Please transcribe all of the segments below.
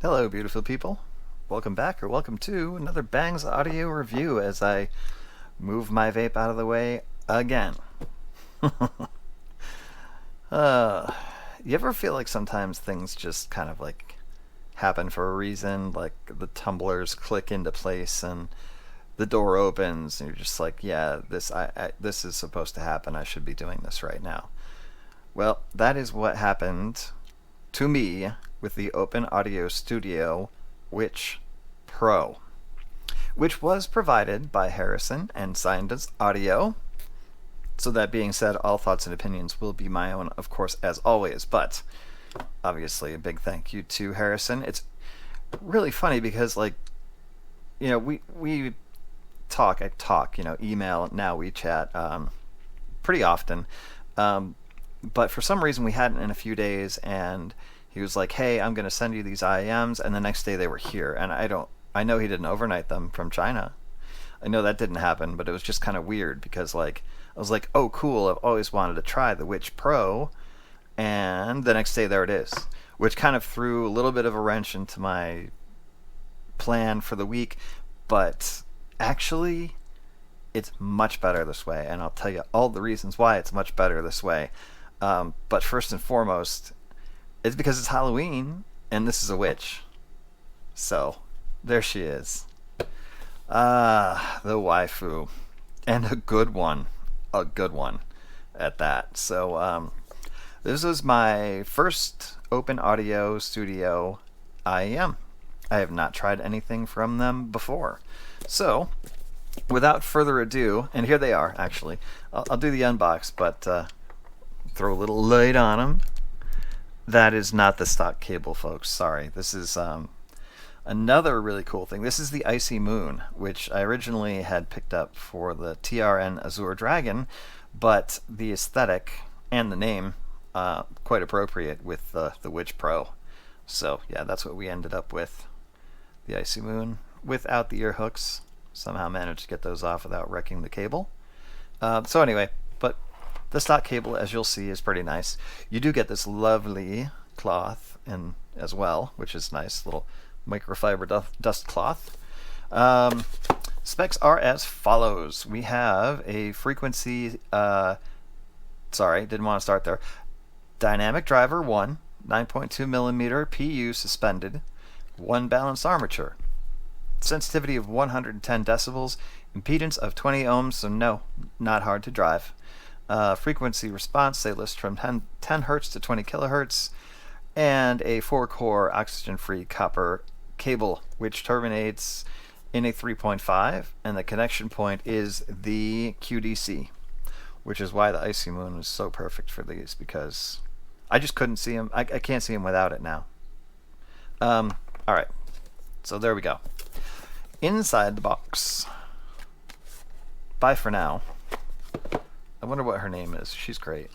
Hello, beautiful people. Welcome back, or welcome to another Bangs audio review as I move my vape out of the way again. uh, you ever feel like sometimes things just kind of like happen for a reason? Like the tumblers click into place and the door opens, and you're just like, yeah, this is supposed to happen. I should be doing this right now. Well, that is what happened to me with the Open Audio Studio Witch Pro, which was provided by Harrison and Syeindunce Audio. So that being said, all thoughts and opinions will be my own, of course, as always. But obviously, a big thank you to Harrison. It's really funny because, like, we talk. I talk, email, now we chat pretty often. But for some reason, we hadn't in a few days, and he was like, "Hey, I'm going to send you these IEMs," and the next day they were here. And I know he didn't overnight them from China. I know that didn't happen, but it was just kind of weird because, like, I was like, "Oh, cool! I've always wanted to try the Witch Pro," and the next day there it is, which kind of threw a little bit of a wrench into my plan for the week. But actually, it's much better this way, and I'll tell you all the reasons why it's much better this way. But first and foremost, it's because it's Halloween, and this is a witch. So, there she is. The waifu. And a good one. A good one at that. So, this was my first Open Audio Studio IEM. I have not tried anything from them before. So, without further ado, and here they are, actually. I'll do the unbox, but throw a little light on them. That is not the stock cable, folks. Sorry. This is another really cool thing. This is the Icy Moon, which I originally had picked up for the TRN Azure Dragon, but the aesthetic and the name quite appropriate with the Witch Pro. So yeah, that's what we ended up with. The Icy Moon without the ear hooks. Somehow managed to get those off without wrecking the cable. So anyway, but the stock cable, as you'll see, is pretty nice. You do get this lovely cloth in as well, which is nice, little microfiber dust cloth. Specs are as follows. We have a frequency, sorry, didn't want to start there. Dynamic driver 1, 9.2 millimeter PU suspended, 1 balanced armature. Sensitivity of 110 decibels, impedance of 20 ohms, so no, not hard to drive. Frequency response, they list from 10 hertz to 20 kilohertz, and a 4-core oxygen-free copper cable, which terminates in a 3.5, and the connection point is the QDC, which is why the Icy Moon is so perfect for these, because I just couldn't see them. I can't see them without it now. Alright, so there we go. Inside the box. Bye for now. I wonder what her name is. She's great.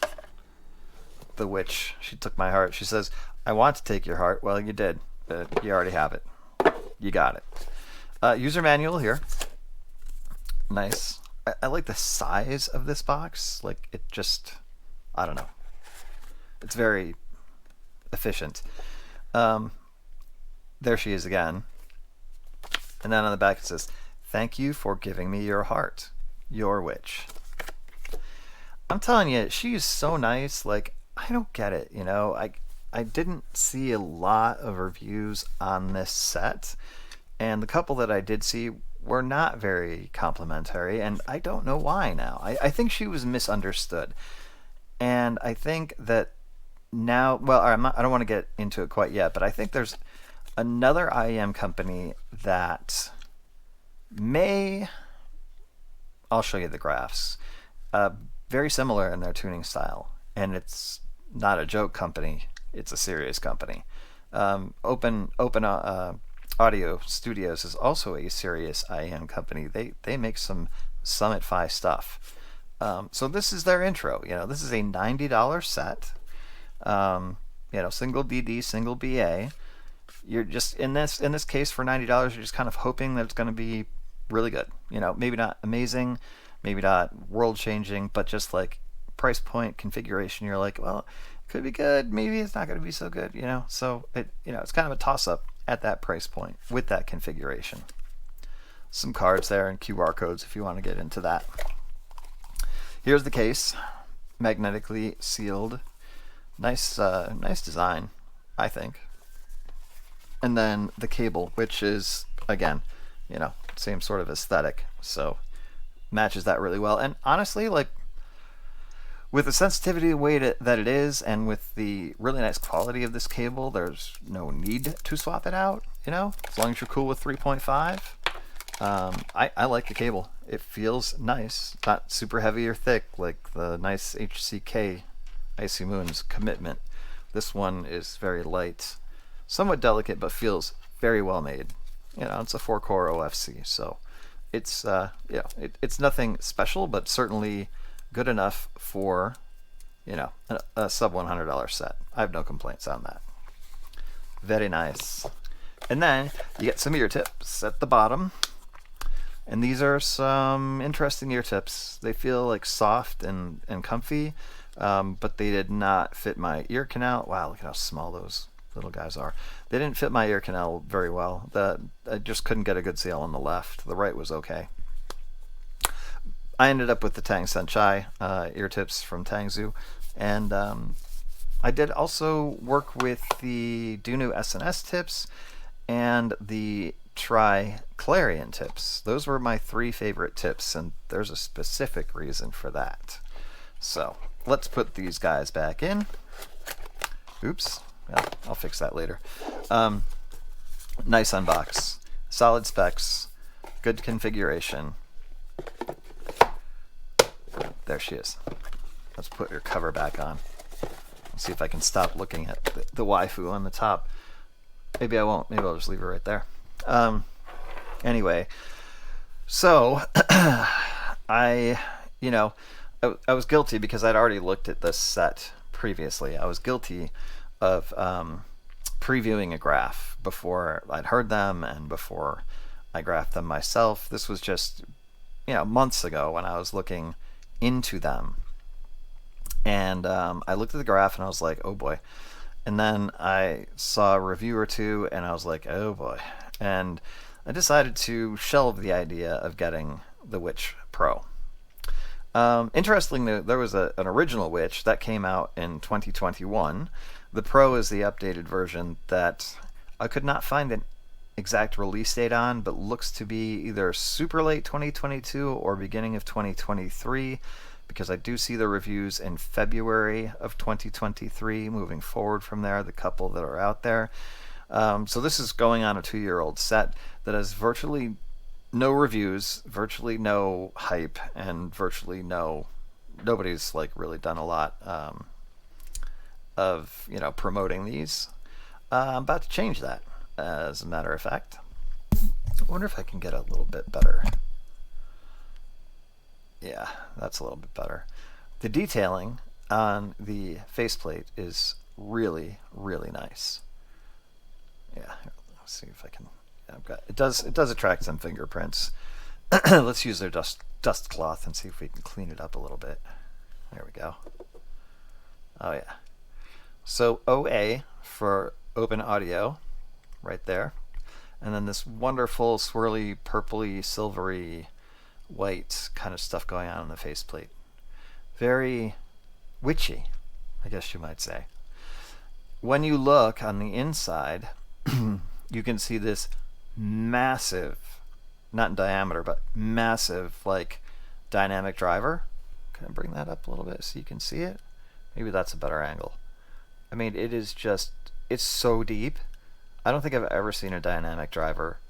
The witch. She took my heart. She says, "I want to take your heart." Well, you did. But you already have it. You got it. User manual here. Nice. I like the size of this box. Like, it just, I don't know. It's very efficient. There she is again. And then on the back it says, "Thank you for giving me your heart. Your witch." I'm telling you, she is so nice. Like, I don't get it, I didn't see a lot of reviews on this set, and the couple that I did see were not very complimentary, and I don't know why now. I think she was misunderstood. And I think that now, well, I don't want to get into it quite yet, but I think there's another IEM company that may, I'll show you the graphs, very similar in their tuning style, and it's not a joke company, it's a serious company. Open Audio Studios is also a serious IEM company. They make some Summit Fi stuff. So this is their intro. This is a $90 set. Single DD, single BA. You're just in this case for $90. You're just kind of hoping that it's going to be really good. Maybe not amazing, maybe not world changing, but just like price point configuration, you're like, well, it could be good, maybe it's not going to be so good. So it's kind of a toss up. at that price point with that configuration. Some cards there and QR codes if you want to get into that. Here's the case, magnetically sealed. Nice design, I think. And then the cable, which is, again, same sort of aesthetic, so matches that really well. And honestly, like, with the sensitivity weight that it is, and with the really nice quality of this cable, there's no need to swap it out, as long as you're cool with 3.5. I like the cable. It feels nice. It's not super heavy or thick like the nice HCK Icy Moon's Commitment. This one is very light, somewhat delicate, but feels very well made. It's a 4-core OFC, so it's it's nothing special, but certainly good enough for a sub $100 set. I have no complaints on that. Very nice. And then you get some ear tips at the bottom. And these are some interesting ear tips. They feel like soft and comfy, but they did not fit my ear canal. Wow, look at how small those little guys are. They didn't fit my ear canal very well. I just couldn't get a good seal on the left. The right was okay. I ended up with the Tang Senchai ear tips from Tangzu, and I did also work with the Dunu SNS tips and the Tri-Clarion tips. Those were my 3 favorite tips, and there's a specific reason for that. So let's put these guys back in. Oops. Well, I'll fix that later. Nice unbox. Solid specs. Good configuration. There she is. Let's put your cover back on. Let's see if I can stop looking at the waifu on the top. Maybe I won't. Maybe I'll just leave her right there. Anyway, so I was guilty because I'd already looked at this set previously. I was guilty of previewing a graph before I'd heard them and before I graphed them myself. This was just months ago when I was looking into them, and I looked at the graph and I was like, oh boy. And then I saw a review or two and I was like, oh boy. And I decided to shelve the idea of getting the Witch Pro. Interestingly, there was an original Witch that came out in 2021. The Pro is the updated version that I could not find an exact release date on, but looks to be either super late 2022 or beginning of 2023, because I do see the reviews in February of 2023, moving forward from there, the couple that are out there. So this is going on a 2-year-old set that has virtually no reviews, virtually no hype, and virtually nobody's like really done a lot of promoting these. I'm about to change that, as a matter of fact. I wonder if I can get a little bit better. Yeah, that's a little bit better. The detailing on the faceplate is really, really nice. Yeah, let's see if I can. Yeah, it does attract some fingerprints. Let's use their dust cloth and see if we can clean it up a little bit. There we go. Oh yeah. So OA for open audio, right there, and then this wonderful swirly, purpley, silvery, white kind of stuff going on the faceplate. Very witchy, I guess you might say. When you look on the inside, you can see this massive, not in diameter, but massive, like, dynamic driver. Can I bring that up a little bit so you can see it? Maybe that's a better angle. I mean, it is just, it's so deep. I don't think I've ever seen a dynamic driver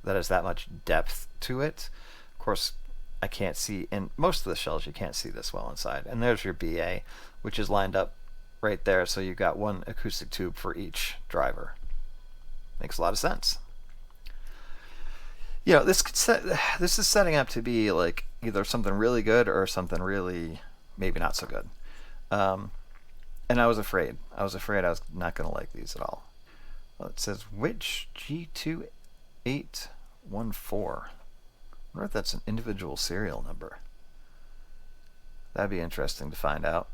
that has that much depth to it. Of course, I can't see, in most of the shells, you can't see this well inside. And there's your BA, which is lined up right there, so you've got one acoustic tube for each driver. Makes a lot of sense. This is setting up to be like either something really good or something really maybe not so good. And I was afraid. I was not going to like these at all. Well, it says Witch G2814. I wonder if that's an individual serial number. That'd be interesting to find out.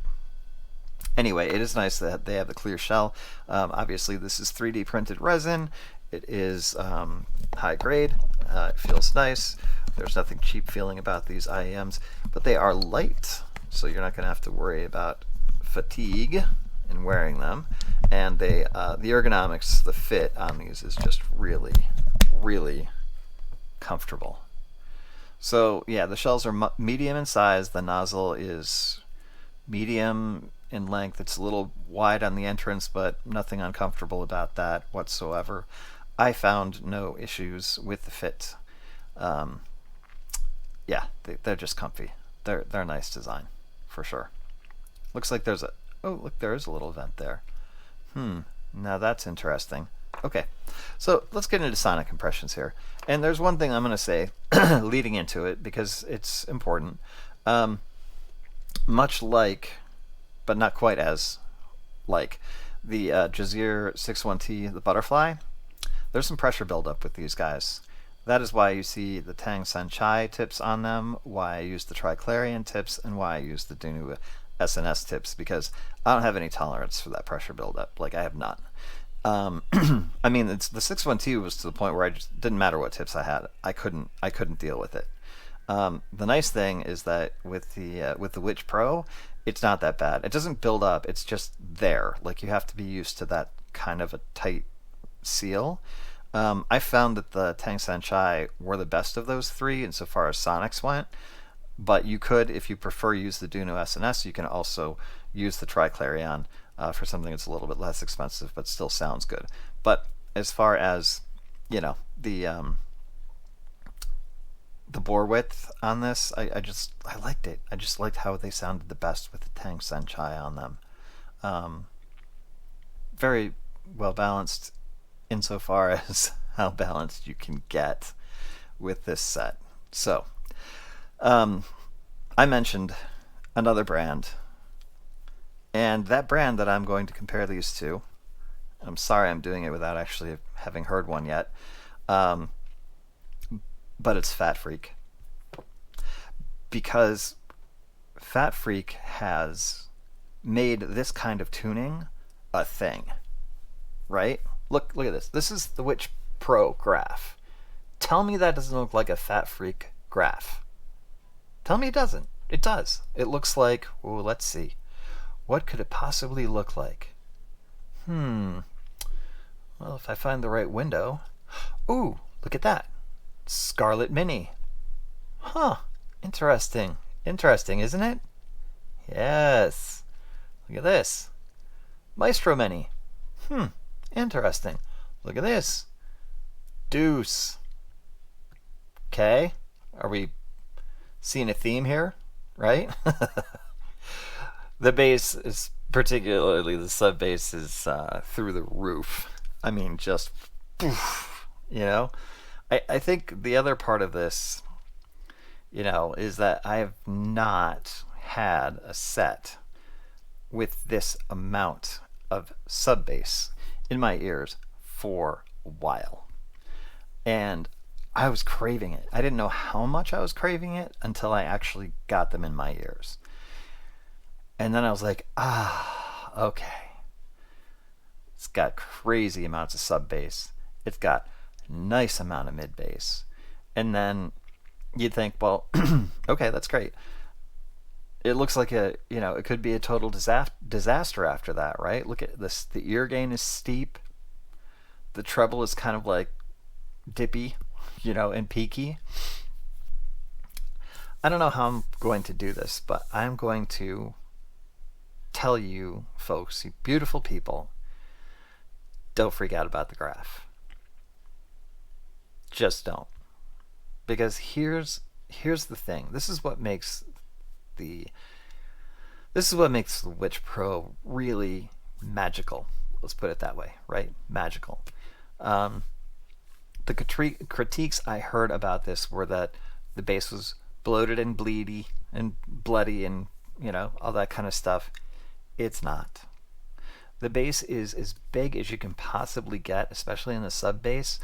Anyway, it is nice that they have the clear shell. Obviously, this is 3D printed resin, It is high grade. It feels nice. There's nothing cheap feeling about these IEMs, but they are light, so you're not going to have to worry about fatigue in wearing them. And the ergonomics, the fit on these is just really, really comfortable. So yeah, the shells are medium in size. The nozzle is medium in length. It's a little wide on the entrance, but nothing uncomfortable about that whatsoever. I found no issues with the fit. Yeah, they're just comfy. They're a nice design, for sure. Looks like there's a look, there is a little vent there. Now that's interesting. Okay, so let's get into sonic impressions here. And there's one thing I'm going to say leading into it because it's important. Much like, but not quite as like, the Jazeer 61T, the butterfly, there's some pressure buildup with these guys. That is why you see the Tang Sanchai tips on them, why I use the Triclarian tips, and why I use the Dunu SNS tips, because I don't have any tolerance for that pressure buildup. Like, I have none. I mean, it's the 61T was to the point where I just didn't matter what tips I had. I couldn't deal with it. The nice thing is that with the Witch Pro, it's not that bad. It doesn't build up. It's just there. Like, you have to be used to that kind of a tight seal. I found that the Tang Sanchai were the best of those three insofar as sonics went. But you could, if you prefer, use the Dunu SNS. You can also use the Triclarion for something that's a little bit less expensive, but still sounds good. But as far as, you know, the bore width on this, I liked it. I just liked how they sounded the best with the Tang Sanchai on them. Very well balanced insofar as how balanced you can get with this set. So, I mentioned another brand, and that brand that I'm going to compare these to, I'm sorry I'm doing it without actually having heard one yet, but it's Fat Freak. Because Fat Freak has made this kind of tuning a thing, right? Look at this. This is the Witch Pro graph. Tell me that doesn't look like a Fat Freak graph. Tell me it doesn't. It does. It looks like, oh, let's see. What could it possibly look like? Well, if I find the right window. Ooh, look at that. Scarlet Mini. Huh. Interesting. Interesting, isn't it? Yes. Look at this. Maestro Mini. Interesting. Look at this. Deuce. Okay. Are we seeing a theme here? Right? The bass is, particularly the sub bass, is through the roof. I mean, just poof, you know? I think the other part of this, you know, is that I have not had a set with this amount of sub bass in my ears for a while. And I was craving it. I didn't know how much I was craving it until I actually got them in my ears. And then I was like, okay. It's got crazy amounts of sub bass. It's got a nice amount of mid bass. And then you'd think, well, okay, that's great. It looks like it could be a total disaster after that, right? Look at this. The ear gain is steep. The treble is kind of like dippy, and peaky. I don't know how I'm going to do this, but I'm going to tell you folks, you beautiful people, don't freak out about the graph. Just don't. Because here's the thing. This is what makes the Witch Pro really magical. Let's put it that way, right? Magical. The critiques I heard about this were that the bass was bloated and bleedy and bloody and all that kind of stuff. It's not. The bass is as big as you can possibly get, especially in the sub bass,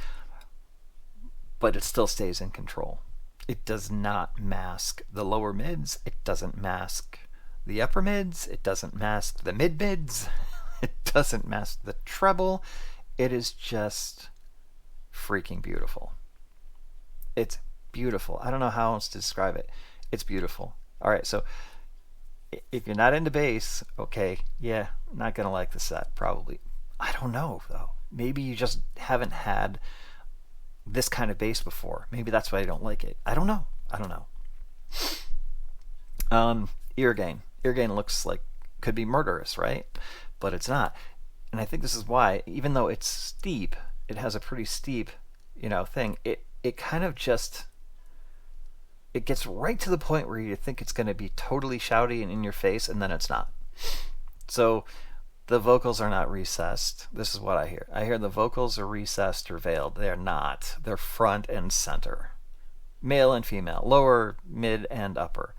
but it still stays in control. It does not mask the lower mids. It doesn't mask the upper mids. It doesn't mask the mid mids. It doesn't mask the treble. It is just freaking beautiful. It's beautiful. I don't know how else to describe it. It's beautiful. All right, so if you're not into bass, okay, yeah, not gonna like the set probably. I don't know though. Maybe you just haven't had this kind of bass before. Maybe that's why you don't like it. I don't know. I don't know. Ear gain. Ear gain looks like could be murderous, right? But it's not. And I think this is why, even though it's steep, it has a pretty steep, thing. It kind of just it gets right to the point where you think it's going to be totally shouty and in your face, and then it's not. So the vocals are not recessed. This is what I hear. I hear the vocals are recessed or veiled. They're not. They're front and center. Male and female. Lower, mid, and upper.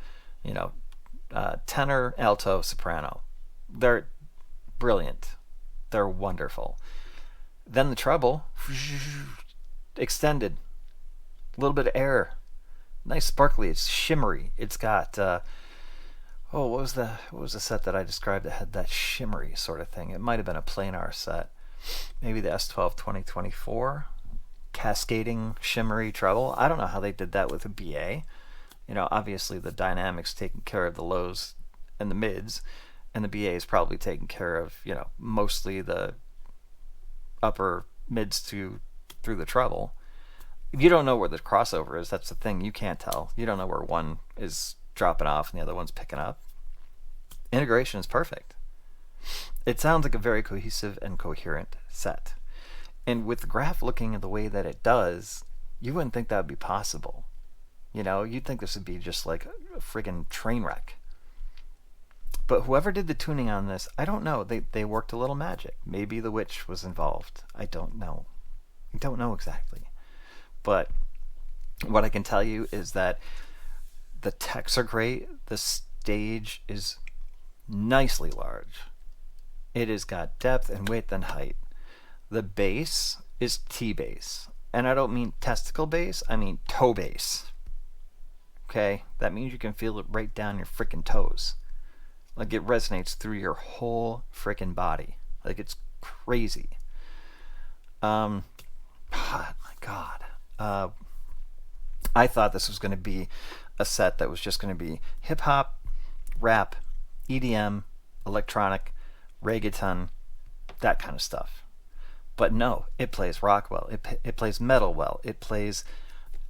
Tenor, alto, soprano. They're brilliant. They're wonderful. Then the treble, extended. A little bit of air. Nice sparkly. It's shimmery. It's got what was the set that I described that had that shimmery sort of thing? It might have been a planar set. Maybe the S12 2024 cascading shimmery treble. I don't know how they did that with a BA. Obviously the dynamics taking care of the lows and the mids, and the BA is probably taking care of, mostly the upper mids through the treble. You don't know where the crossover is. That's the thing. You can't tell. You don't know where one is dropping off and the other one's picking up. Integration is perfect. It sounds like a very cohesive and coherent set. And with the graph looking the way that it does, you wouldn't think that would be possible. You'd think this would be just like a friggin' train wreck. But whoever did the tuning on this, I don't know. They worked a little magic. Maybe the witch was involved. I don't know. I don't know exactly. But what I can tell you is that the techs are great. The stage is nicely large. It has got depth and width and height. The bass is T-bass. And I don't mean testicle bass, I mean toe bass. Okay? That means you can feel it right down your frickin' toes. Like it resonates through your whole frickin' body. Like it's crazy. Oh my God. I thought this was going to be a set that was just going to be hip hop, rap, EDM, electronic, reggaeton, that kind of stuff. But no, it plays rock well. It plays metal well. It plays.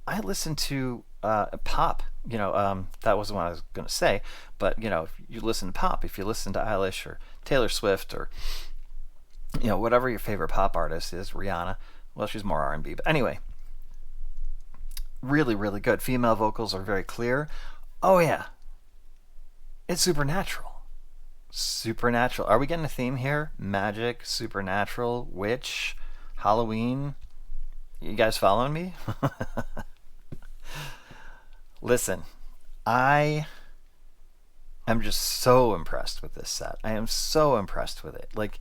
I listen to pop. That wasn't what I was going to say. But if you listen to pop, if you listen to Eilish or Taylor Swift or whatever your favorite pop artist is, Rihanna. Well, she's more R&B, but anyway. Really, really good. Female vocals are very clear. Oh yeah, it's supernatural. Supernatural. Are we getting a theme here? Magic, supernatural, witch, Halloween. You guys following me? Listen, I am just so impressed with this set. I am so impressed with it. Like,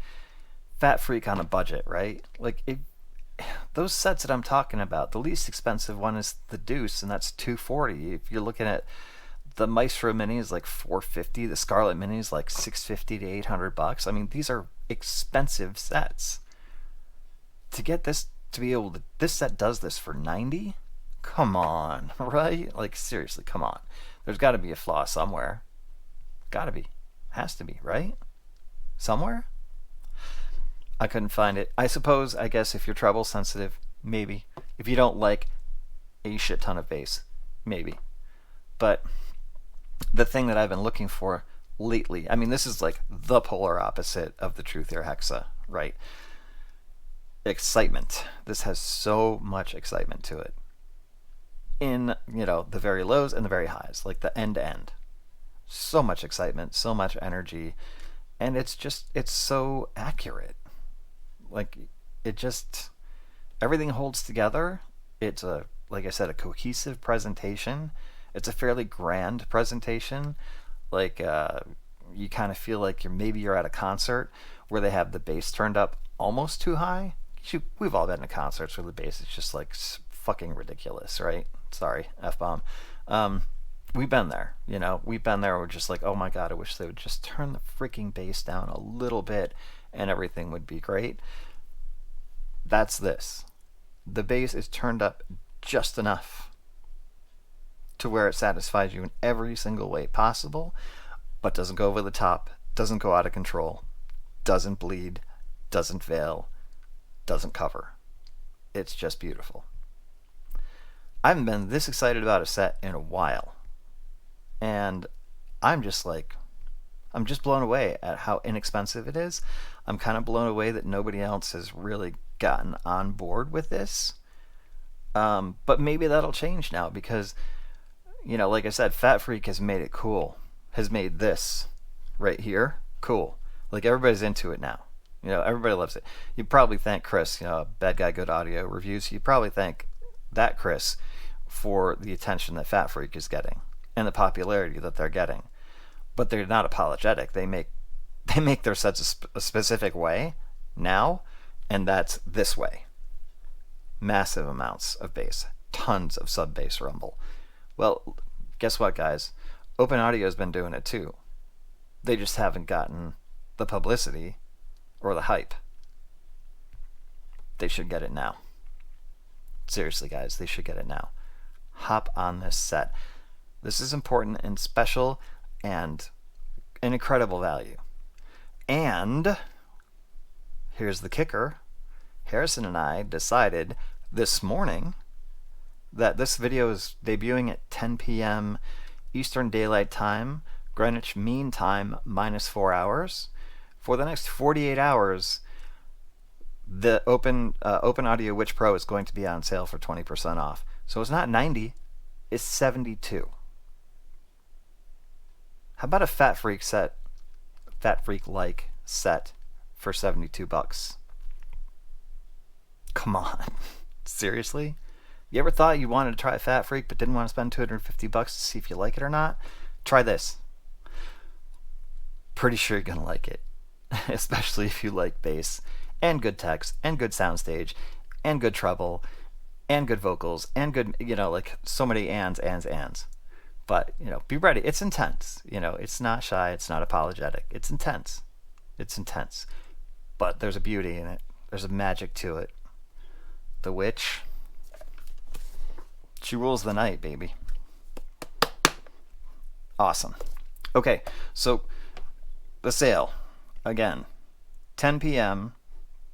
fat freak on a budget, right? Like, those sets that I'm talking about, the least expensive one is the Deuce, and that's $240. If you're looking at the Maestro Mini is like $450, the Scarlet Mini is like $650 to $800. I mean, these are expensive sets. To get this to be able to, this set does this for $90? Come on, right? Like seriously, come on. There's got to be a flaw somewhere. Got to be, has to be, right? Somewhere. I couldn't find it. I guess if you're treble sensitive, maybe. If you don't like a shit ton of bass, maybe. But the thing that I've been looking for lately, I mean, this is like the polar opposite of the Truth Ear Hexa, right? Excitement. This has so much excitement to it. In, the very lows and the very highs, like the end to end. So much excitement, so much energy, and it's so accurate. Like everything holds together. It's like I said, a cohesive presentation. It's a fairly grand presentation. Like you kind of feel like you're at a concert where they have the bass turned up almost too high. We've all been to concerts where the bass is just like fucking ridiculous, right? Sorry, F-bomb. We've been there, we've been there. We're just like, oh my God, I wish they would just turn the freaking bass down a little bit and everything would be great. That's this. the bass is turned up just enough to where it satisfies you in every single way possible, but doesn't go over the top, doesn't go out of control, doesn't bleed, doesn't veil, doesn't cover. It's just beautiful. I haven't been this excited about a set in a while. And I'm just blown away at how inexpensive it is. I'm kind of blown away that nobody else has really gotten on board with this. But maybe that'll change now because, like I said, Fat Freak has made it cool. Has made this right here cool. Like everybody's into it now. Everybody loves it. You probably thank Chris, Bad Guy Good Audio Reviews. You probably thank that Chris for the attention that Fat Freak is getting and the popularity that they're getting. But they're not apologetic. They make their sets a specific way now, and that's this way. Massive amounts of bass, tons of sub bass rumble. Well, guess what, guys? Open Audio's been doing it too. They just haven't gotten the publicity or the hype. They should get it now. Seriously, guys, they should get it now. Hop on this set. This is important and special and an incredible value. And here's the kicker. Harrison and I decided this morning that this video is debuting at 10 p.m. Eastern Daylight Time, Greenwich Mean Time minus 4 hours. For the next 48 hours, the Open Audio Witch Pro is going to be on sale for 20% off. So it's not 90, it's 72. How about a Fat Freak like set for $72? Come on. Seriously? You ever thought you wanted to try a Fat Freak but didn't want to spend $250 to see if you like it or not? Try this. Pretty sure you're going to like it. Especially if you like bass and good text and good soundstage and good treble and good vocals and good, like so many ands. But, be ready. It's intense. It's not shy. It's not apologetic. It's intense. It's intense. But there's a beauty in it. There's a magic to it. The witch, she rules the night, baby. Awesome. Okay, so the sale, again, 10 p.m.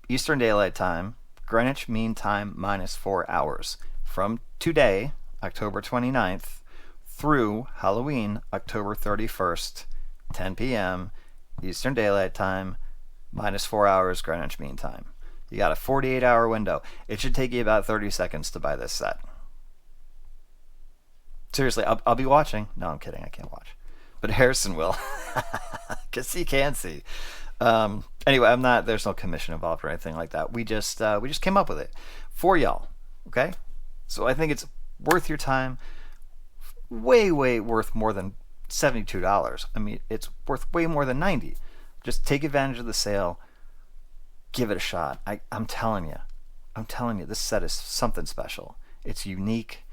Eastern Daylight Time, Greenwich Mean Time minus 4 hours. From today, October 29th, through Halloween, October 31st, 10 p.m. Eastern Daylight Time, minus 4 hours Greenwich Mean Time. You got a 48-hour window. It should take you about 30 seconds to buy this set. Seriously, I'll be watching. No, I'm kidding. I can't watch. But Harrison will. Because he can see. Anyway, there's no commission involved or anything like that. We just came up with it for y'all. Okay? So I think it's worth your time. Way worth more than $72. I mean, it's worth way more than $90. Just take advantage of the sale. Give it a shot. I'm telling you, this set is something special. It's unique,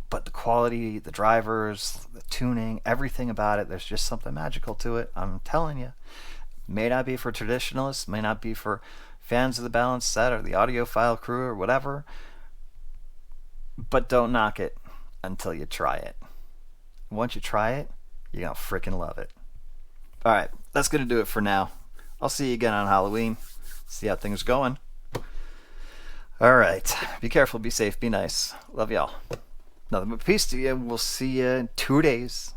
but the quality, the drivers, the tuning, everything about it, there's just something magical to it. I'm telling you. May not be for traditionalists, may not be for fans of the balanced set or the audiophile crew or whatever, but don't knock it until you try it. Once you try it, you're going to freaking love it. All right, that's going to do it for now. I'll see you again on Halloween. See how things are going. All right. Be careful, be safe, be nice. Love y'all. Nothing but peace to you. We'll see you in 2 days.